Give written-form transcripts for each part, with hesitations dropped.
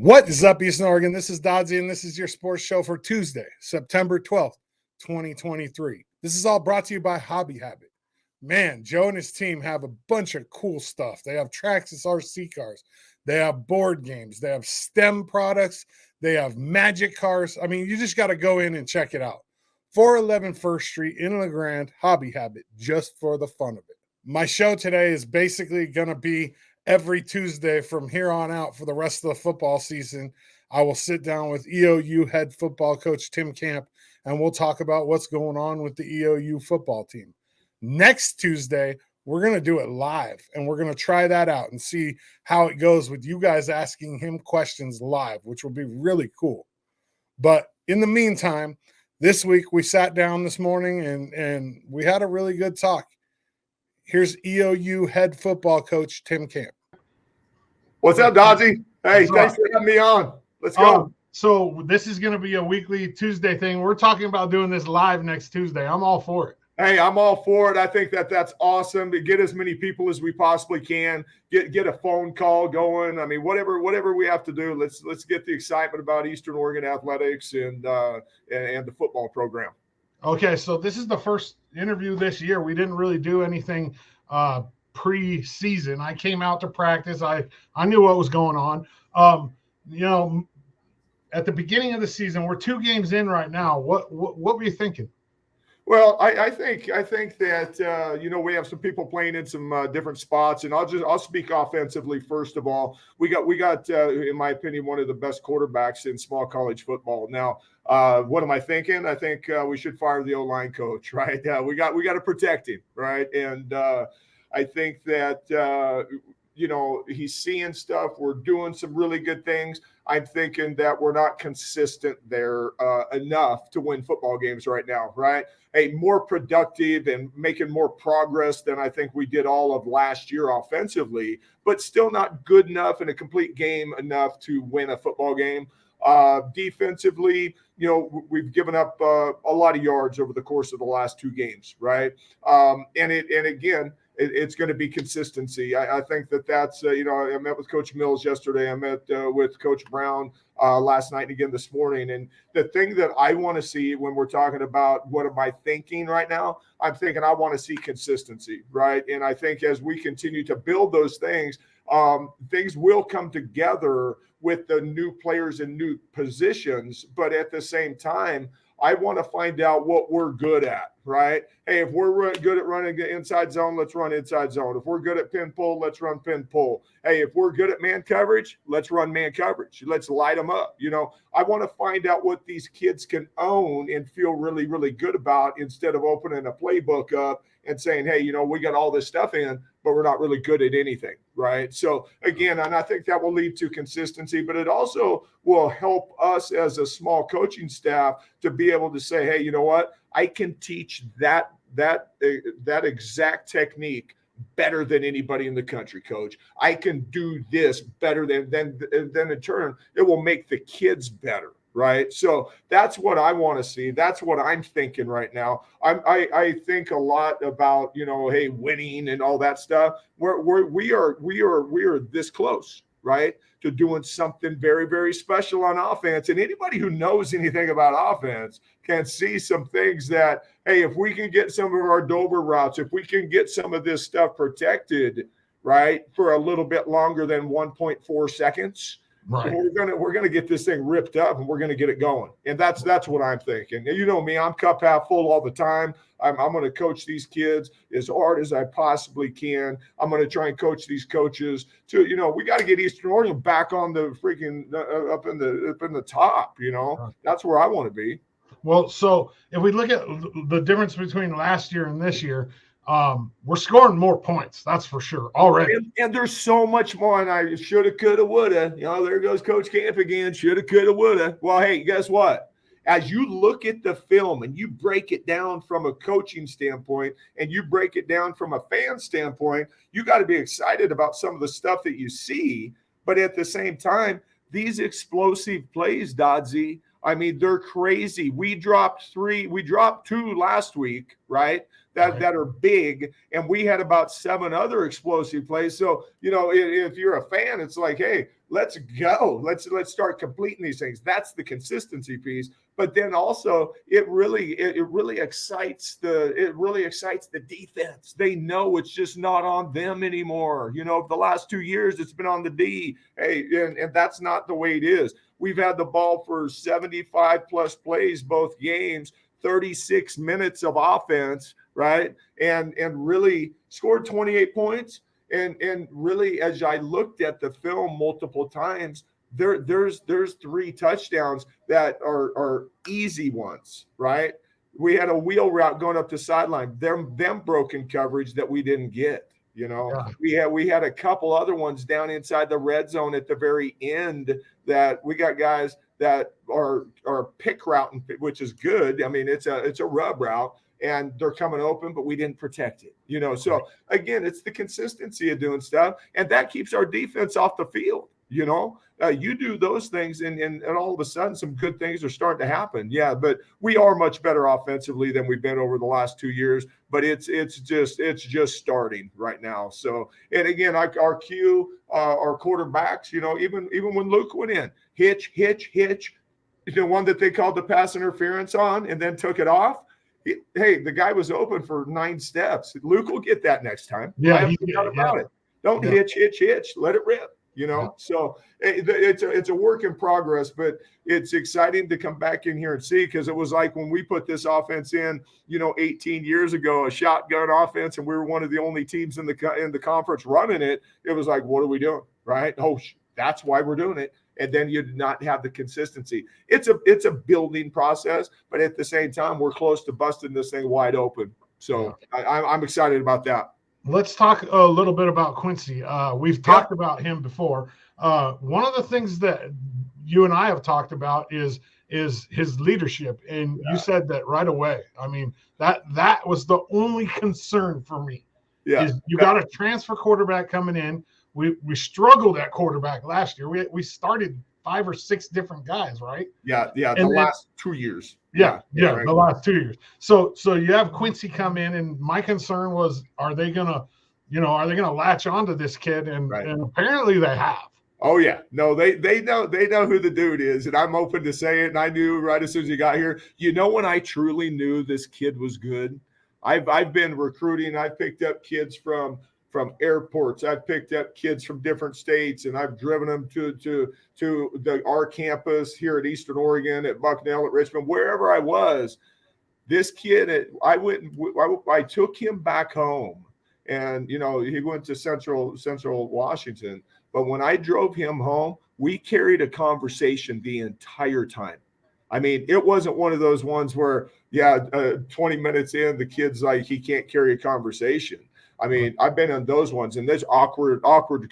What is up, Eastern Oregon? This is Dodzy, and this is your sports show for Tuesday, September 12th, 2023. This is all brought to you by Hobby Habit. Man, Joe and his team have a bunch of cool stuff. They have Traxxas RC cars. They have board games. They have STEM products. They have magic cars. I mean, you just got to go in and check it out. 411 First Street in the Grande, Hobby Habit, just for the fun of it. My show today is basically going to be every Tuesday from here on out for the rest of the football season. I will sit down with EOU head football coach Tim Camp, and we'll talk about what's going on with the EOU football team. Next Tuesday, we're going to do it live, and we're going to try that out and see how it goes with you guys asking him questions live, which will be really cool. But in the meantime, this week we sat down this morning and we had a really good talk. Here's EOU head football coach Tim Camp. What's up, Dodgy? Hey, thanks for having me on. Let's go. So this is going to be a weekly Tuesday thing. We're talking about doing this live next Tuesday. I'm all for it. Hey, I'm all for it. I think that's awesome to get as many people as we possibly can. Get a phone call going. I mean, whatever we have to do. Let's get the excitement about Eastern Oregon athletics and the football program. Okay, so this is the first interview this year. We didn't really do anything pre-season. I came out to practice. I knew what was going on. At the beginning of the season, we're 2 games in right now. What were you thinking? Well, I think that we have some people playing in some different spots, and I'll speak offensively first of all. We got in my opinion one of the best quarterbacks in small college football. Now, what am I thinking? I think we should fire the O-line coach, right? We got to protect him, right? And I think that he's seeing stuff. We're doing some really good things. I'm thinking that we're not consistent there enough to win football games right now, right? Hey, more productive and making more progress than I think we did all of last year offensively, but still not good enough in a complete game enough to win a football game. Defensively, we've given up a lot of yards over the course of the last 2 games, right? It's going to be consistency. I think that's, I met with Coach Mills yesterday. I met with Coach Brown last night and again this morning. And the thing that I want to see when we're talking about what am I thinking right now, I'm thinking I want to see consistency, right? And I think as we continue to build those things, things will come together with the new players and new positions. But at the same time, I want to find out what we're good at, right? Hey, if we're good at running inside zone, let's run inside zone. If we're good at pin pull, let's run pin pull. Hey, if we're good at man coverage, let's run man coverage. Let's light them up. I want to find out what these kids can own and feel really, really good about instead of opening a playbook up and saying, hey, we got all this stuff in, but we're not really good at anything, right? So, again, and I think that will lead to consistency, but it also will help us as a small coaching staff to be able to say, hey, you know what? I can teach that exact technique better than anybody in the country, coach. I can do this better than in turn, it will make the kids better. Right. So that's what I want to see. That's what I'm thinking right now. I think a lot about, hey, winning and all that stuff. We are this close, right, to doing something very, very special on offense. And anybody who knows anything about offense can see some things that, hey, if we can get some of our Dover routes, if we can get some of this stuff protected, right, for a little bit longer than 1.4 seconds, right, we're gonna get this thing ripped up and we're gonna get it going. And that's what I'm thinking. And you know me, I'm cup half full all the time. I'm going to coach these kids as hard as I possibly can. I'm going to try and coach these coaches to, we got to get Eastern Oregon back on the freaking up in the top. That's where I want to be. Well, so if we look at the difference between last year and this year, we're scoring more points. That's for sure already. And there's so much more. And I shoulda, coulda, woulda. There goes Coach Camp again. Shoulda, coulda, woulda. Well, hey, guess what? As you look at the film and you break it down from a coaching standpoint and you break it down from a fan standpoint, you got to be excited about some of the stuff that you see. But at the same time, these explosive plays, Dodsey, I mean, they're crazy. We dropped two last week, right? That are big, and we had about 7 other explosive plays. So, if you're a fan, it's like, hey, let's go. Let's start completing these things. That's the consistency piece. But then also it really excites the defense. They know it's just not on them anymore. The last 2 years it's been on the D. Hey, and that's not the way it is. We've had the ball for 75 plus plays both games, 36 minutes of offense, right? And really scored 28 points. And really, as I looked at the film multiple times, there's 3 touchdowns that are easy ones, right? We had a wheel route going up the sideline, them broken coverage that we didn't get. We had a couple other ones down inside the red zone at the very end that we got guys that are pick routing, which is good. I mean, it's a rub route, and they're coming open, but we didn't protect it. So again, it's the consistency of doing stuff, and that keeps our defense off the field. You do those things, and all of a sudden some good things are starting to happen. Yeah, but we are much better offensively than we've been over the last 2 years. But it's just starting right now. So, and again, our quarterbacks, even when Luke went in, hitch, the one that they called the pass interference on and then took it off. Hey, the guy was open for 9 steps. Luke will get that next time. Yeah, about it. Don't hitch. Let it rip. So it's a work in progress, but it's exciting to come back in here and see, because it was like when we put this offense in, 18 years ago, a shotgun offense, and we were one of the only teams in the conference running it. It was like, what are we doing, right? Oh, that's why we're doing it. And then you did not have the consistency. It's a building process, but at the same time, we're close to busting this thing wide open. So I'm excited about that. Let's talk a little bit about Quincy. We've talked about him before. One of the things that you and I have talked about is his leadership, and you said that right away. I mean, that was the only concern for me. Yeah, is you got a transfer quarterback coming in. We struggled at quarterback last year. We started 5 or 6 different guys, right? Yeah. The last 2 years. Yeah, right. The last 2 years. So you have Quincy come in, and my concern was, are they gonna latch onto this kid? And apparently they have. Oh yeah, no, they know who the dude is, and I'm open to say it. And I knew right as soon as he got here. When I truly knew this kid was good, I've been recruiting. I've picked up kids from airports. I've picked up kids from different states, and I've driven them to our campus here at Eastern Oregon, at Bucknell, at Richmond, wherever I was. This kid, I took him back home, and he went to Central Washington. But when I drove him home, we carried a conversation the entire time. I mean, it wasn't one of those ones where 20 minutes in, the kid's like, he can't carry a conversation. I mean, I've been on those ones, and there's awkward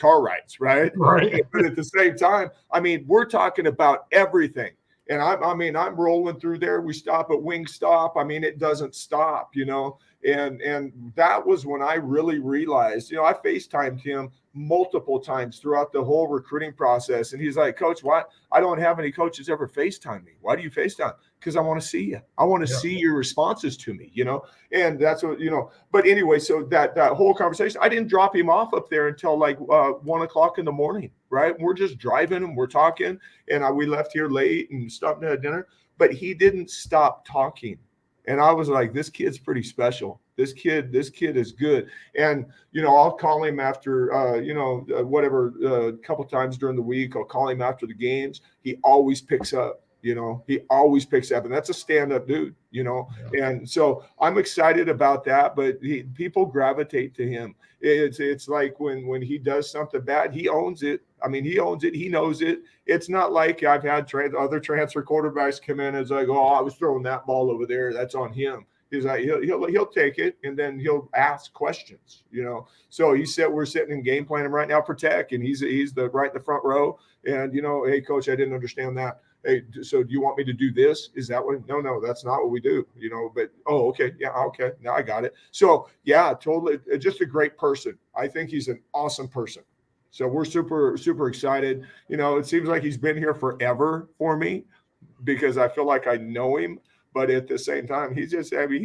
car rides, right? Right. But at the same time, I mean, we're talking about everything. And I'm rolling through there. We stop at Wingstop. I mean, it doesn't stop, and that was when I really realized, I FaceTimed him multiple times throughout the whole recruiting process. And he's like, Coach, why? I don't have any coaches ever FaceTime me. Why do you FaceTime? Because I want to see you. I want to see your responses to me, and that's what, but anyway, so that whole conversation, I didn't drop him off up there until like 1 o'clock in the morning, right? We're just driving and we're talking, and we left here late and stopped at dinner, but he didn't stop talking. And I was like, this kid's pretty special. This kid is good. And, I'll call him after, a couple times during the week. I'll call him after the games. He always picks up. He always picks up, and that's a stand-up dude, And so I'm excited about that, but people gravitate to him. It's like when he does something bad, he owns it. I mean, he owns it. He knows it. It's not like I've had other transfer quarterbacks come in and like, oh, I was throwing that ball over there. That's on him. He's like, he'll take it, and then he'll ask questions, So we're sitting in game planning right now for Tech, and he's right in the front row. And hey, Coach, I didn't understand that. Hey, so do you want me to do this? Is that what? No, that's not what we do. But okay, yeah, okay, now I got it. So yeah, totally, just a great person. I think he's an awesome person. So we're super, super excited. It seems like he's been here forever for me. because I feel like I know him. But at the same time, he's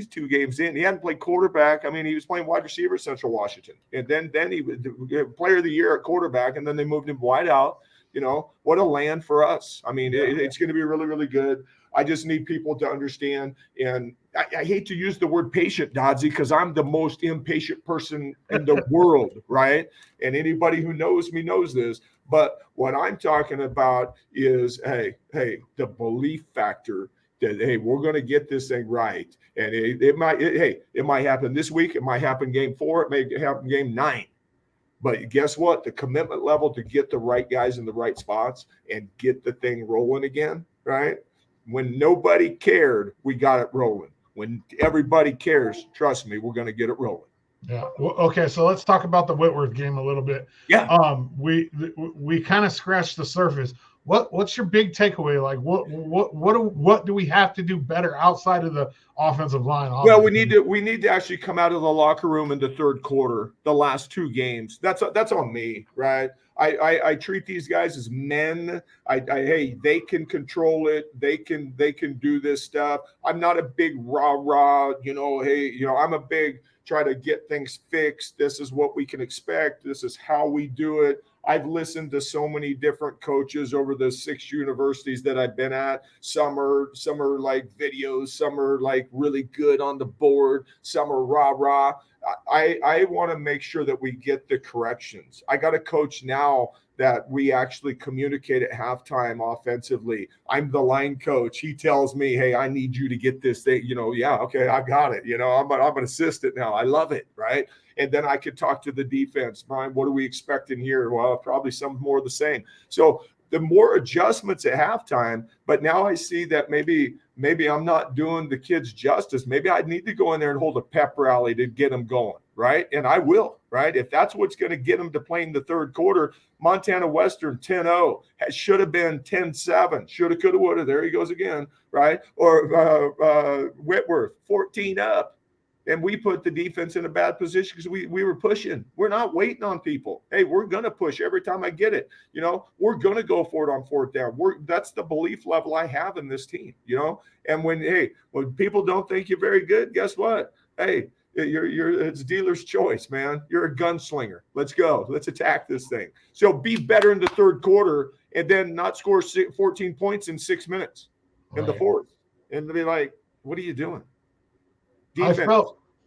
2 games in. He hadn't played quarterback. I mean, he was playing wide receiver at Central Washington. And then he was the player of the year at quarterback, and then they moved him wide out. What a land for us. I mean, it's going to be really, really good. I just need people to understand. And I hate to use the word patient, Dodsy, because I'm the most impatient person in the world, right? And anybody who knows me knows this. But what I'm talking about is, hey, the belief factor that, hey, we're going to get this thing right. And it might happen this week. It might happen game 4. It may happen game 9. But guess what? The commitment level to get the right guys in the right spots and get the thing rolling again, right? When nobody cared, we got it rolling. When everybody cares, trust me, we're going to get it rolling. Yeah. Well, okay. So let's talk about the Whitworth game a little bit. Yeah. We kind of scratched the surface. What's your big takeaway? Like what do we have to do better outside of the offensive line? Well, we need to actually come out of the locker room in the third quarter, the last 2 games. That's on me, right? I treat these guys as men. Hey, they can control it. They can do this stuff. I'm not a big rah, hey, I'm a big try to get things fixed. This is what we can expect. This is how we do it. I've listened to so many different coaches over the 6 universities that I've been at. Some are like videos, some are like really good on the board, some are rah. I want to make sure that we get the corrections. I got a coach now that we actually communicate at halftime offensively. I'm the line coach. He tells me, hey, I need you to get this thing, yeah, okay, I got it. I'm an assistant now. I love it, right? And then I could talk to the defense. Brian, what are we expecting here? Well, probably some more of the same. So the more adjustments at halftime, but now I see that maybe I'm not doing the kids justice. Maybe I need to go in there and hold a pep rally to get them going, right? And I will, right? If that's what's going to get them to play in the third quarter, Montana Western 10-0 should have been 10-7, shoulda, coulda, woulda. There he goes again, right? Or Whitworth 14 up. And we put the defense in a bad position because we were pushing. We're not waiting on people. Hey, we're going to push every time I get it. We're going to go for it on 4th down. That's the belief level I have in this team, And when people don't think you're very good, guess what? Hey, it's dealer's choice, man. You're a gunslinger. Let's go. Let's attack this thing. So be better in the third quarter and then not score 14 points in 6 minutes in the fourth. And be like, what are you doing? Defense.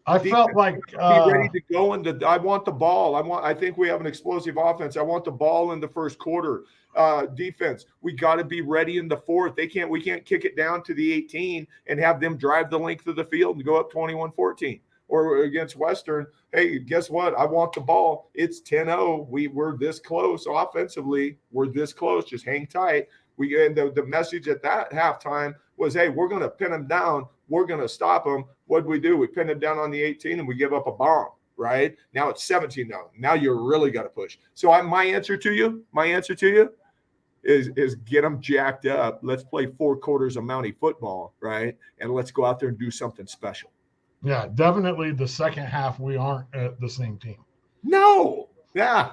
I felt like be ready to go I want the ball. I think we have an explosive offense. I want the ball in the first quarter. Defense, we got to be ready in the fourth. We can't kick it down to the 18 and have them drive the length of the field and go up 21-14. Or against Western, hey, guess what? I want the ball. It's 10-0. We're this close offensively. We're this close. Just hang tight. And the message at that halftime was, hey, we're going to pin them down. We're going to stop them. What do? We pin them down on the 18 and we give up a bomb, right? Now it's 17 now. Now you're really got to push. So my answer to you is get them jacked up. Let's play 4 quarters of Mountie football, right? And let's go out there and do something special. Yeah, definitely the second half we aren't the same team. No. Yeah.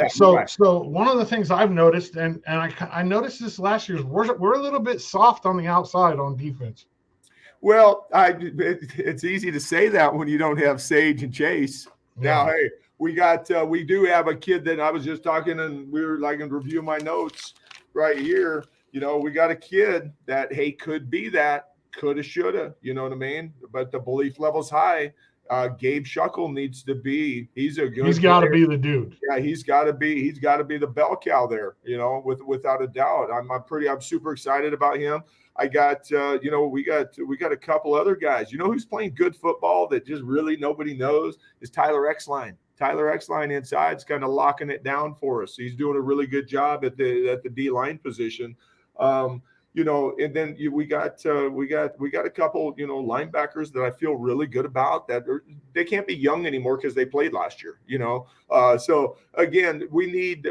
So one of the things I've noticed, and I noticed this last year, is we're a little bit soft on the outside on defense. Well, it's easy to say that when you don't have Sage and Chase. Yeah. Now, hey, we do have a kid that I was just talking, and we were like in review my notes right here. We got a kid that, hey, could be that, coulda, shoulda. You know what I mean? But the belief level's high. Gabe Shuckle needs to be. He's got to be the dude. Yeah, he's got to be the bell cow there. Without a doubt. I'm super excited about him. I got we got a couple other guys. Who's playing good football that just really nobody knows is Tyler Exline. Tyler Exline inside is kind of locking it down for us. He's doing a really good job at the D line position. And then we got a couple, linebackers that I feel really good about they can't be young anymore because they played last year, So again, we need,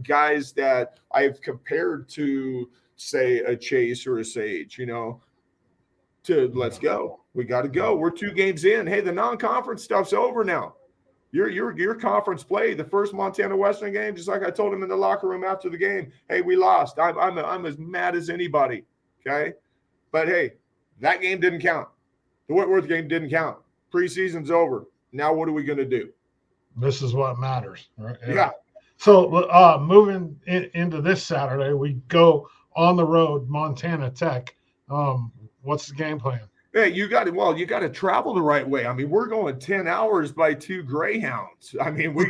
guys that I've compared to, say, a Chase or a Sage, let's go. We got to go. We're 2 games in. Hey, the non-conference stuff's over now. Your conference play, the first Montana Western game, just like I told him in the locker room after the game, hey, we lost. I'm as mad as anybody, okay? But, hey, that game didn't count. The Whitworth game didn't count. Preseason's over. Now what are we going to do? This is what matters. Right? Yeah. So moving into this Saturday, we go on the road, Montana Tech. What's the game plan? Hey, you got to travel the right way. I mean, we're going 10 hours by 2 Greyhounds. I mean, we're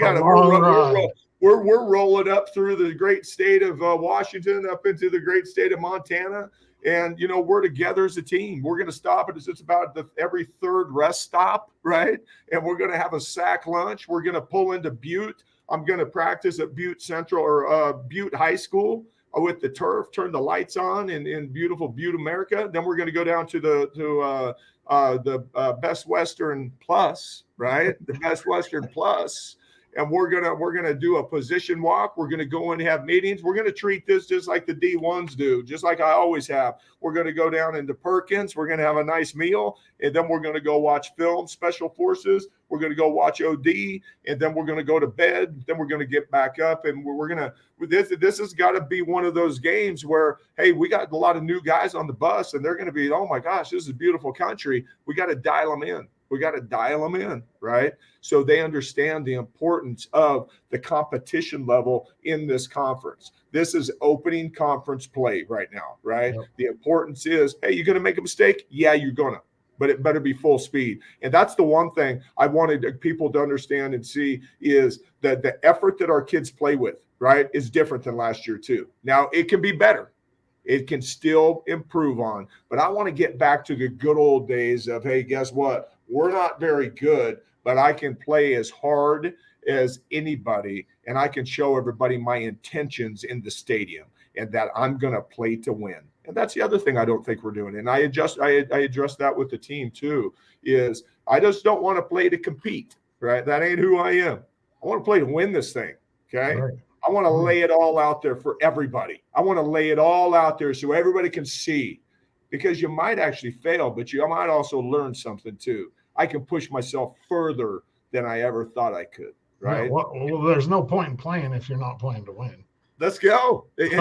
rolling up through the great state of Washington, up into the great state of Montana. And, we're together as a team. We're going to stop at just about every third rest stop, right? And we're going to have a sack lunch. We're going to pull into Butte. I'm going to practice at Butte Central or Butte High School with the turf, turn the lights on in beautiful Butte, America. Then we're going to go down to the Best Western Plus, right? The Best Western Plus. And we're gonna do a position walk. We're gonna go and have meetings. We're gonna treat this just like the D1s do, just like I always have. We're gonna go down into Perkins. We're gonna have a nice meal, and then we're gonna go watch film, Special Forces. We're gonna go watch OD, and then we're gonna go to bed. Then we're gonna get back up, and we're gonna. This has got to be one of those games where, hey, we got a lot of new guys on the bus, and they're gonna be, oh my gosh, this is a beautiful country. We got to dial them in. We got to dial them in, right? So they understand the importance of the competition level in this conference. This is opening conference play right now, right? Yep. The importance is, hey, you're going to make a mistake? Yeah, you're going to. But it better be full speed. And that's the one thing I wanted people to understand and see is that the effort that our kids play with, right, is different than last year too. Now, it can be better. It can still improve on. But I want to get back to the good old days of, hey, guess what? We're not very good, but I can play as hard as anybody, and I can show everybody my intentions in the stadium and that I'm going to play to win. And that's the other thing I don't think we're doing. And I address that with the team too, is I just don't want to play to compete, right? That ain't who I am. I want to play to win this thing, okay? Right. I want to lay it all out there for everybody. I want to lay it all out there so everybody can see, because you might actually fail, but you might also learn something too. I can push myself further than I ever thought I could, right? Yeah, well, there's no point in playing if you're not playing to win. Let's go. Hey,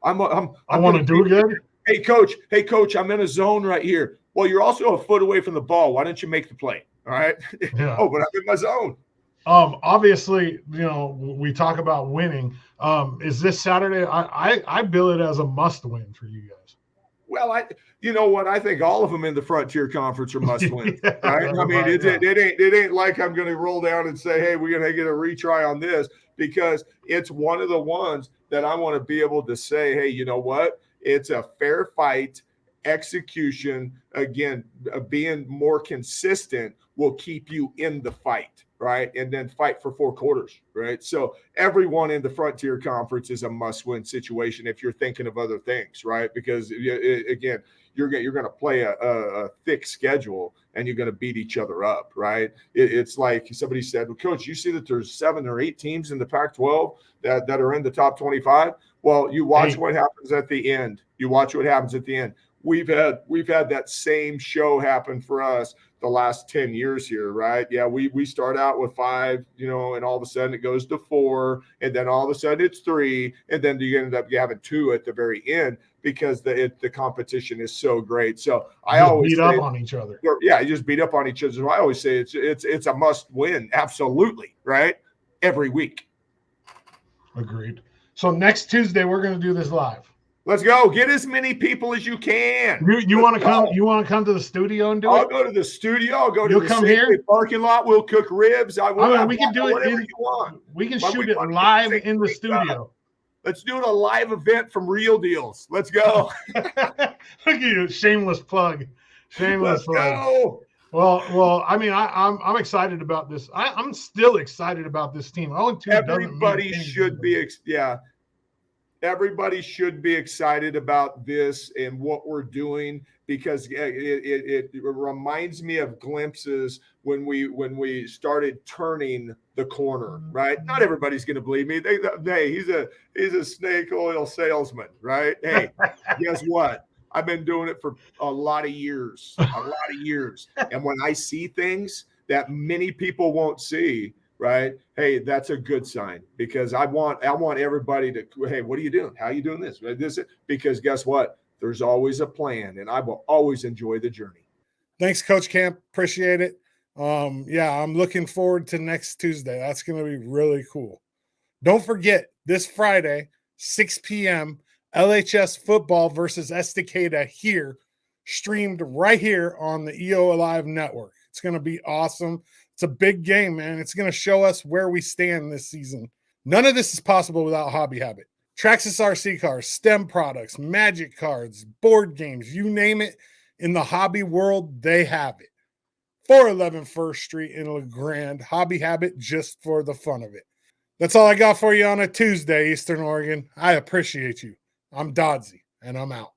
I want to do good. Hey, coach, I'm in a zone right here. Well, you're also a foot away from the ball. Why don't you make the play? All right. Yeah. Oh, but I'm in my zone. Obviously, we talk about winning. Is this Saturday? I bill it as a must win for you guys. Well, you know what? I think all of them in the Frontier Conference are must win. Right? I mean, it ain't like I'm going to roll down and say, hey, we're going to get a retry on this, because it's one of the ones that I want to be able to say, hey, you know what? It's a fair fight. Execution, again, being more consistent will keep you in the fight, right? And then fight for 4 quarters, right? So everyone in the Frontier Conference is a must-win situation if you're thinking of other things, right? Because, again, you're going to play a thick schedule and you're going to beat each other up, right? It's like somebody said, well, Coach, you see that there's 7 or 8 teams in the Pac-12 that are in the top 25? Well, you watch what happens at the end. We've had that same show happen for us the last 10 years here, right? Yeah, we start out with 5, and all of a sudden it goes to 4, and then all of a sudden it's 3, and then you end up having 2 at the very end because the competition is so great. So I always beat up on each other. Yeah, you just beat up on each other. So I always say it's a must win, absolutely, right? Every week. Agreed. So next Tuesday we're going to do this live. Let's go. Get as many people as you can. You want to come? You want to come to the studio and do it? I'll go to the studio. I'll go to the parking lot. We'll cook ribs. We can do it whatever you want. We can shoot it live in the studio. Let's do it a live event from Real Deals. Let's go. Look at you, shameless plug. Shameless plug. Go. Well. I mean, I'm excited about this. I'm still excited about this team. Everybody should be. Everybody should be excited about this and what we're doing, because it reminds me of glimpses when we started turning the corner, right? Not everybody's going to believe me. Hey, he's a snake oil salesman, right? Hey, guess what? I've been doing it for a lot of years. And when I see things that many people won't see, right? Hey, that's a good sign, because I want everybody to, hey, what are you doing? How are you doing this? Because guess what? There's always a plan, and I will always enjoy the journey. Thanks, Coach Camp. Appreciate it. Yeah, I'm looking forward to next Tuesday. That's going to be really cool. Don't forget, this Friday, 6 p.m., LHS football versus Estacada here, streamed right here on the EOAlive network. It's going to be awesome. It's a big game, man. It's going to show us where we stand this season. None of this is possible without Hobby Habit. Traxxas RC cars, STEM products, magic cards, board games, you name it. In the hobby world, they have it. 411 First Street in La Grande. Hobby Habit, just for the fun of it. That's all I got for you on a Tuesday, Eastern Oregon. I appreciate you. I'm Dodsey, and I'm out.